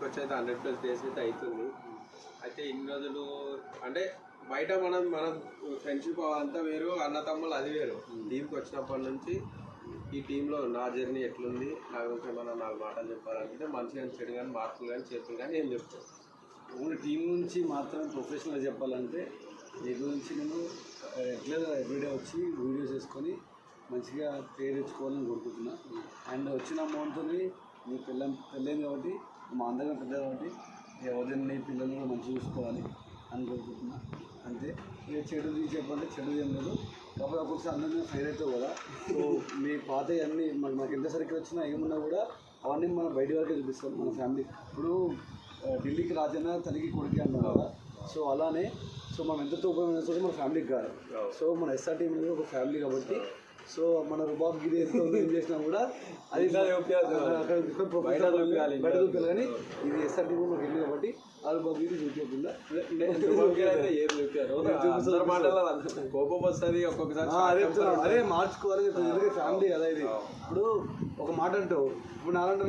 వచ్చి అయితే 100+ డేస్ అయితే అవుతుంది. అయితే ఇన్ని రోజులు అంటే బయట మనం ఫ్రెండ్షిప్ అంతా వేరు, అన్న తమ్ముళ్ళు అది వేరు. టీంకి వచ్చినప్పటి నుంచి ఈ టీంలో నా జర్నీ ఎట్లుంది, నా గురించి ఏమైనా 4 మాటలు చెప్పాలంటే మంచి కానీ చెడు కానీ మార్కులు కానీ చేతులు కానీ ఏం చెప్తాను. ఓన్లీ టీం గురించి మాత్రమే ప్రొఫెషనల్గా చెప్పాలంటే నీ గురించి నేను ఎట్లా ఎవ్రీడే వచ్చి వీడియోస్ చేసుకొని మంచిగా పేరు తెచ్చుకోవాలని కోరుకుంటున్నా. అండ్ వచ్చిన అమౌంట్తో నీ పెళ్ళైంది కాబట్టి మా అందరం పెద్ద కాబట్టి ఎవరిని పిల్లల్ని కూడా మంచిగా చూసుకోవాలి అని కోరుకుంటున్నా. అంతే. ఇక చెడు చెప్పాలంటే చెడు ఏం లేదు, కాబట్టి ఒక్కొక్కసారి అందరినీ ఫెయిల్ అవుతావు కదా. సో మీ పాత అన్నీ మనకి ఎంత సరికి వచ్చినా ఏమున్నా కూడా అవన్నీ మనం బయట వరకే చూపిస్తాం. మన ఫ్యామిలీ ఇప్పుడు ఢిల్లీకి రాజైనా తల్లికి కొడుకు అన్నాం కదా. సో అలానే సో మనం ఎంత ఉపయోగమైన సరే మన ఫ్యామిలీకి కాదు. సో మన ఎస్ఆర్ టీం అనేది ఒక ఫ్యామిలీ కాబట్టి సో మన రుబాబ్ గిరి ఎంత ఏం చేసినా కూడా అది బయట చూపించాలి కానీ ఇది ఎస్ఆర్ టీం మనకు వెళ్ళి కాబట్టి ఆ రుబాబ్ గిరి చూపించకుండా కోపం వస్తుంది ఒక్కొక్కసారి. అదే మార్చుకోవాలి, ఫ్యామిలీ కదా ఇది. ఇప్పుడు ఒక మాట అంటావు, ఇప్పుడు నాలంటే